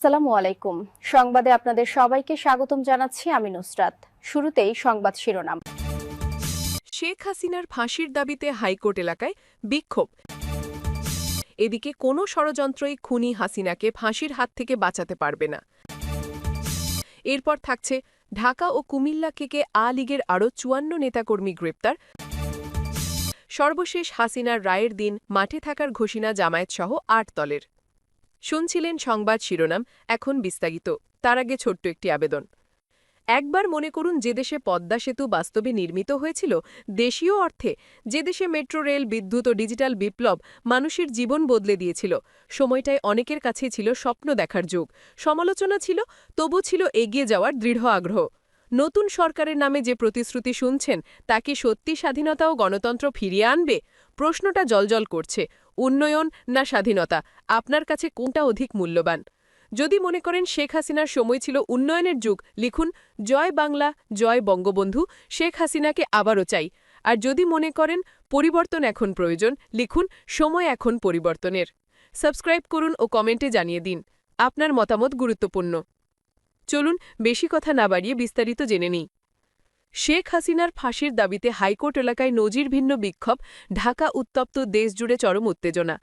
আসসালামু আলাইকুম। সংবাদে আপনাদের সবাইকে স্বাগতম জানাচ্ছি আমি নুসরাত। শুরুতেই সংবাদ শিরোনাম। শেখ হাসিনার ফাঁসির দাবিতে হাইকোর্ট এলাকায় বিক্ষোভ। এদিকে কোনো ষড়যন্ত্রই খুনি হাসিনাকে ফাঁসির হাত থেকে বাঁচাতে পারবে না। এরপর থাকছে ঢাকা ও কুমিল্লা থেকে আ লীগের আরও ৫৪ নেতাকর্মী গ্রেপ্তার। সর্বশেষ হাসিনার রায়ের দিন মাঠে থাকার ঘোষণা জামায়াতসহ ৮ দলের। শুনছিলেন সংবাদ শিরোনাম, এখন বিস্তারিত। তার আগে ছোট্ট একটি আবেদন। একবার মনে করুন, যে দেশে পদ্মা সেতু বাস্তবে নির্মিত হয়েছিল দেশীয় অর্থে, যে দেশে মেট্রো রেল, বিদ্যুৎ ও ডিজিটাল বিপ্লব মানুষের জীবন বদলে দিয়েছিল। সময়টায় অনেকের কাছেই ছিল স্বপ্ন দেখার যুগ। সমালোচনা ছিল, তবু ছিল এগিয়ে যাওয়ার দৃঢ় আগ্রহ। নতুন সরকারের নামে যে প্রতিশ্রুতি শুনছেন, তা কি সত্যি স্বাধীনতা ও গণতন্ত্র ফিরিয়ে আনবে? প্রশ্নটা জলজল করছে। উন্নয়ন না স্বাধীনতা, আপনার কাছে কোনটা অধিক মূল্যবান? যদি মনে করেন শেখ হাসিনার সময় ছিল উন্নয়নের যুগ, লিখুন জয় বাংলা, জয় বঙ্গবন্ধু, শেখ হাসিনাকে আবারও চাই। আর যদি মনে করেন পরিবর্তন এখন প্রয়োজন, লিখুন সময় এখন পরিবর্তনের। সাবস্ক্রাইব করুন ও কমেন্টে জানিয়ে দিন আপনার মতামত গুরুত্বপূর্ণ। চলুন বেশি কথা না বাড়িয়ে বিস্তারিত জেনে নিই। শেখ হাসিনার ফাঁসির দাবিতে হাইকোর্ট এলাকায় নজিরভিন্ন বিক্ষোভ, ঢাকা উত্তপ্ত, দেশজুড়ে চরম উত্তেজনা।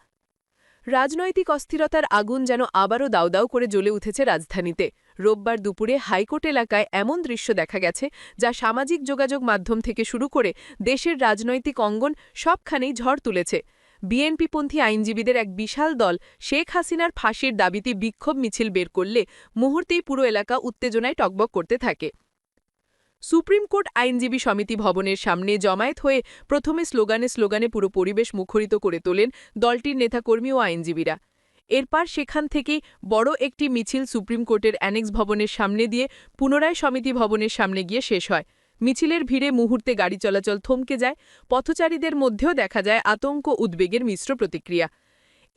রাজনৈতিক অস্থিরতার আগুন যেন আবারও দাউদাউ করে জ্বলে উঠেছে রাজধানীতে। রোববার দুপুরে হাইকোর্ট এলাকায় এমন দৃশ্য দেখা গেছে, যা সামাজিক যোগাযোগ মাধ্যম থেকে শুরু করে দেশের রাজনৈতিক অঙ্গন সবখানেই ঝড় তুলেছে। বিএনপিপন্থী আইনজীবীদের এক বিশাল দল শেখ হাসিনার ফাঁসির দাবিতে বিক্ষোভ মিছিল বের করলে মুহূর্তেই পুরো এলাকা উত্তেজনায় টকবক করতে থাকে। সুপ্রিম কোর্ট আইনজীবী সমিতি ভবনের সামনে জমায়েত হয়ে প্রথমে স্লোগানে পুরো পরিবেশ মুখরিত করে তোলেন দলটির নেতাকর্মী ও আইনজীবীরা। এরপর সেখান থেকেই বড় একটি মিছিল সুপ্রিম কোর্টের অ্যানেক্স ভবনের সামনে দিয়ে পুনরায় সমিতি ভবনের সামনে গিয়ে শেষ হয়। মিছিলের ভিড়ে মুহূর্তে গাড়ি চলাচল থমকে যায়। পথচারীদের মধ্যেও দেখা যায় আতঙ্ক, উদ্বেগের মিশ্র প্রতিক্রিয়া।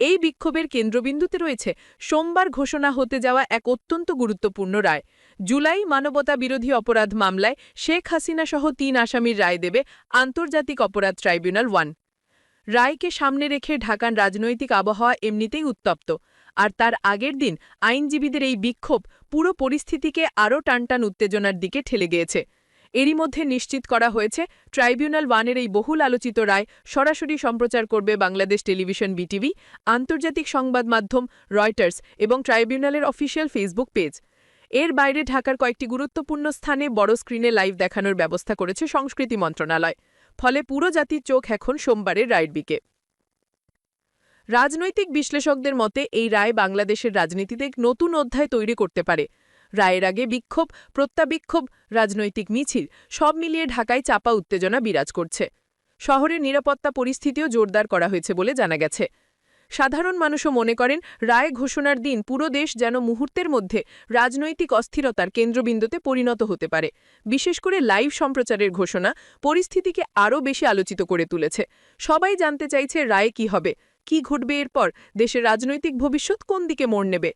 এই বিক্ষোভের কেন্দ্রবিন্দুতে রয়েছে সোমবার ঘোষণা হতে যাওয়া এক অত্যন্ত গুরুত্বপূর্ণ রায়। জুলাই মানবতা বিরোধী অপরাধ মামলায় শেখ হাসিনা সহ ৩ আসামির রায় দেবে আন্তর্জাতিক অপরাধ ট্রাইব্যুনাল 1। রায়কে সামনে রেখে ঢাকার রাজনৈতিক আবহাওয়া এমনিতেই উত্তপ্ত। আর তার আগের দিন আইনজীবীদের এই বিক্ষোভ পুরো পরিস্থিতিকে আরও টানটান উত্তেজনার দিকে ঠেলে গিয়েছে। এরই মধ্যে নিশ্চিত করা হয়েছে, ট্রাইব্যুনাল 1-এর এই বহুল আলোচিত রায় সরাসরি সম্প্রচার করবে বাংলাদেশ টেলিভিশন বিটিভি, আন্তর্জাতিক সংবাদ মাধ্যম রয়টার্স এবং ট্রাইব্যুনালের অফিসিয়াল ফেসবুক পেজ। এর বাইরে ঢাকার কয়েকটি গুরুত্বপূর্ণ স্থানে বড় স্ক্রিনে লাইভ দেখানোর ব্যবস্থা করেছে সংস্কৃতি মন্ত্রণালয়। ফলে পুরো জাতির চোখ এখন সোমবারের রায়ের দিকে। রাজনৈতিক বিশ্লেষকদের মতে এই রায় বাংলাদেশের রাজনীতিতে এক নতুন অধ্যায় তৈরি করতে পারে। রায়ের আগে বিক্ষোভ, প্রত্যাবিক্ষোভ, রাজনৈতিক মিছিল সব মিলিয়ে ঢাকায় চাপা উত্তেজনা বিরাজ করছে। শহরের নিরাপত্তা পরিস্থিতিও জোরদার করা হয়েছে বলে জানা গেছে। সাধারণ মানুষও মনে করেন, রায় ঘোষণার দিন পুরো দেশ যেন মুহূর্তের মধ্যে রাজনৈতিক অস্থিরতার কেন্দ্রবিন্দুতে পরিণত হতে পারে। বিশেষ করে লাইভ সম্প্রচারের ঘোষণা পরিস্থিতিকে আরও বেশি আলোচিত করে তুলেছে। সবাই জানতে চাইছে রায়ে কি হবে, কি ঘটবে এরপর, দেশের রাজনৈতিক ভবিষ্যৎ কোন দিকে মোড় নেবে।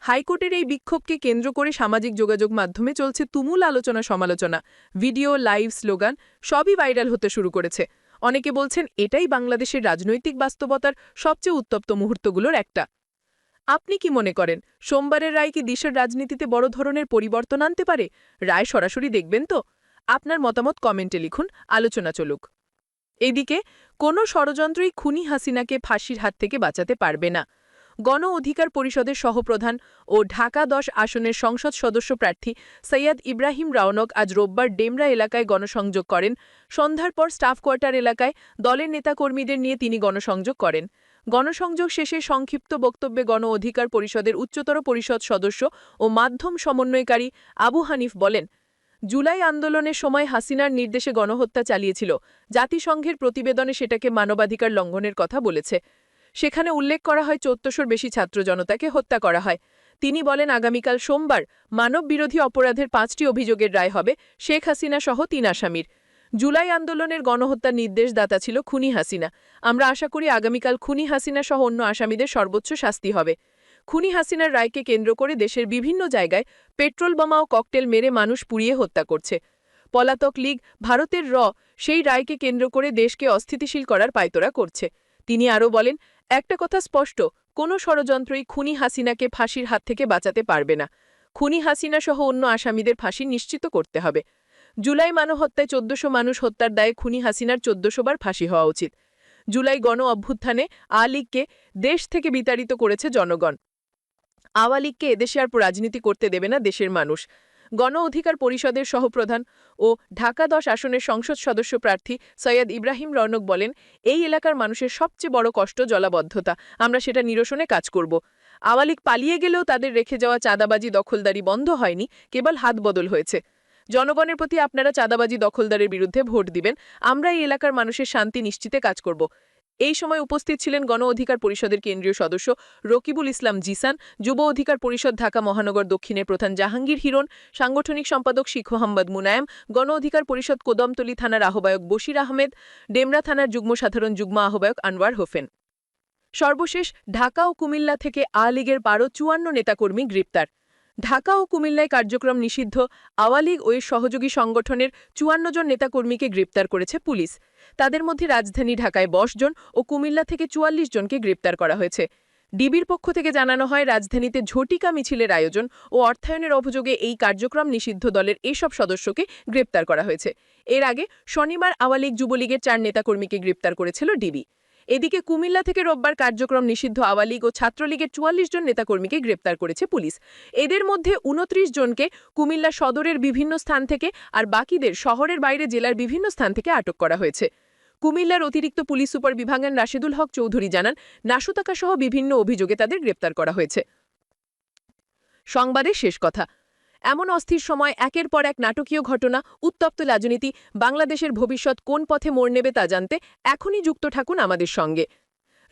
হাইকোর্টের এই বিক্ষোভকে কেন্দ্র করে সামাজিক যোগাযোগ মাধ্যমে চলছে তুমুল আলোচনা সমালোচনা। ভিডিও, লাইভ, স্লোগান সবই ভাইরাল হতে শুরু করেছে। অনেকে বলছেন এটাই বাংলাদেশের রাজনৈতিক বাস্তবতার সবচেয়ে উত্তপ্ত মুহূর্তগুলোর একটা। আপনি কি মনে করেন, সোমবারের রায় কি দেশের রাজনীতিতে বড় ধরনের পরিবর্তন আনতে পারে? রায় সরাসরি দেখবেন তো? আপনার মতামত কমেন্টে লিখুন, আলোচনা চলুক। এদিকে কোনো ষড়যন্ত্রই খুনি হাসিনাকে ফাঁসির হাত থেকে বাঁচাতে পারবে না। গণ অধিকার পরিষদের সহপ্রধান ও ঢাকা ১০ আসনের সংসদ সদস্য প্রার্থী সৈয়দ ইব্রাহিম রাওনক আজ রোববার ডেমরা এলাকায় গণসংযোগ করেন। সন্ধ্যার পর স্টাফ কোয়ার্টার এলাকায় দলের নেতাকর্মীদের নিয়ে তিনি গণসংযোগ করেন। গণসংযোগ শেষে সংক্ষিপ্ত বক্তব্যে গণ অধিকার পরিষদের উচ্চতর পরিষদ সদস্য ও মাধ্যম সমন্বয়কারী আবু হানিফ বলেন, জুলাই আন্দোলনের সময় হাসিনার নির্দেশে গণহত্যা চালিয়েছিল। জাতিসংঘের প্রতিবেদনে সেটাকে মানবাধিকার লঙ্ঘনের কথা বলেছে। সেখানে উল্লেখ করা হয় ১৪০০-র বেশি ছাত্র জনতাকে হত্যা করা হয়। তিনি বলেন, আগামীকাল সোমবার মানববিরোধী অপরাধের ৫টি অভিযোগের রায় হবে শেখ হাসিনা সহ ৩ আসামির। জুলাই আন্দোলনের গণহত্যার নির্দেশদাতা ছিল খুনি হাসিনা। আমরা আশা করি আগামীকাল খুনি হাসিনা সহ অন্য আসামিদের সর্বোচ্চ শাস্তি হবে। খুনি হাসিনার রায়কে কেন্দ্র করে দেশের বিভিন্ন জায়গায় পেট্রোল বোমা ও ককটেল মেরে মানুষ পুড়িয়ে হত্যা করছে। পলাতক লীগ, ভারতের সেই রায়কে কেন্দ্র করে দেশকে অস্থিতিশীল করার পায়তারা করছে। তিনি আরও বলেন, একটা কথা স্পষ্ট, কোনো ষড়যন্ত্রই খুনি হাসিনাকে ফাঁসির হাত থেকে বাঁচাতে পারবে না। খুনি হাসিনা সহ অন্য আসামিদের ফাঁসি নিশ্চিত করতে হবে। জুলাই মানবহত্যায় ১৪০০ মানুষ হত্যার দায়ে খুনি হাসিনার ১৪০০ বার ফাঁসি হওয়া উচিত। জুলাই গণ অভ্যুত্থানে আওয়ামী লীগকে দেশ থেকে বিতাড়িত করেছে জনগণ। আওয়ামী লীগকে এদেশে আর রাজনীতি করতে দেবে না দেশের মানুষ। গণ অধিকার পরিষদের সহপ্রধান ও ঢাকা ১০ আসনের সংসদ সদস্য প্রার্থী সৈয়দ ইব্রাহিম রৌনক বলেন, এই এলাকার মানুষের সবচেয়ে বড় কষ্ট জলাবদ্ধতা। আমরা সেটা নিরসনে কাজ করব। আওয়ামী লীগ পালিয়ে গেলেও তাদের রেখে যাওয়া চাঁদাবাজি দখলদারি বন্ধ হয়নি, কেবল হাত বদল হয়েছে। জনগণের প্রতি আপনারা চাঁদাবাজি দখলদারের বিরুদ্ধে ভোট দিবেন। আমরা এই এলাকার মানুষের শান্তি নিশ্চিতে কাজ করব। এই সময় উপস্থিত ছিলেন গণ অধিকার পরিষদের কেন্দ্রীয় সদস্য রকিবুল ইসলাম জিসান, যুব অধিকার পরিষদ ঢাকা মহানগর দক্ষিণের প্রধান জাহাঙ্গীর হিরণ, সাংগঠনিক সম্পাদক শিখ মোহাম্মদ মুনায়েম, গণ অধিকার পরিষদ কোদমতলী থানার আহ্বায়ক বশির আহমেদ, ডেমরা থানার যুগ্ম সাধারণ যুগ্ম আহ্বায়ক আনোয়ার হোসেন। সর্বশেষ ঢাকা ও কুমিল্লা থেকে আওয়ামী লীগের ১২-৫৪ নেতাকর্মী গ্রেপ্তার। ঢাকা ও কুমিল্লায় কার্যক্রম নিষিদ্ধ আওয়ামী লীগ ও এর সহযোগী সংগঠনের ৫৪ জন নেতাকর্মীকে গ্রেপ্তার করেছে পুলিশ। তাদের মধ্যে রাজধানী ঢাকায় ১০ জন ও কুমিল্লা থেকে ৪৪ জনকে গ্রেপ্তার করা হয়েছে। ডিবির পক্ষ থেকে জানানো হয়, রাজধানীতে ঝটিকা মিছিলের আয়োজন ও অর্থায়নের অভিযোগে এই কার্যক্রম নিষিদ্ধ দলের এসব সদস্যকে গ্রেপ্তার করা হয়েছে। এর আগে শনিবার আওয়ামী লীগ যুবলীগের ৪ নেতাকর্মীকে গ্রেপ্তার করেছিল ডিবি। এদিকে কুমিল্লা থেকে রোববার কার্যক্রম নিষিদ্ধ আওয়ামী লীগ ও ছাত্রলীগের ৪৪ জন নেতাকর্মীকে গ্রেপ্তার করেছে পুলিশ। এদের মধ্যে ২৯ জনকে কুমিল্লা সদরের বিভিন্ন স্থান থেকে আর বাকিদের শহরের বাইরে জেলার বিভিন্ন স্থান থেকে আটক করা হয়েছে। কুমিল্লার অতিরিক্ত পুলিশ সুপার বিভাগের রাশেদুল হক চৌধুরী জানান, নাশকতা সহ বিভিন্ন অভিযোগে তাদের গ্রেপ্তার করা হয়েছে। সংবাদের শেষ কথা। এমন অস্থির সময় একের পর এক নাটকীয় ঘটনা, উত্তপ্ত রাজনীতি, বাংলাদেশের ভবিষ্যৎ কোন পথে মোড় নেবে তা জানতে এখনই যুক্ত থাকুন আমাদের সঙ্গে।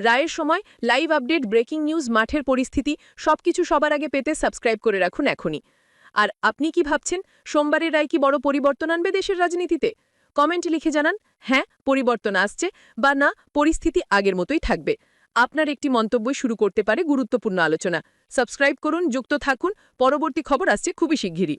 রায়ের সময় লাইভ আপডেট, ব্রেকিং নিউজ, মাঠের পরিস্থিতি সবকিছু সবার আগে পেতে সাবস্ক্রাইব করে রাখুন এখনই। আর আপনি কি ভাবছেন, সোমবারের রায় কি বড় পরিবর্তন আনবে দেশের রাজনীতিতে? কমেন্টে লিখে জানান, হ্যাঁ পরিবর্তন আসছে, বা না পরিস্থিতি আগের মতোই থাকবে। আপনার একটি মন্তব্যই শুরু করতে পারে গুরুত্বপূর্ণ আলোচনা। সাবস্ক্রাইব করুন, যুক্ত থাকুন। পরবর্তী খবর আসছে খুবই শিগগিরই।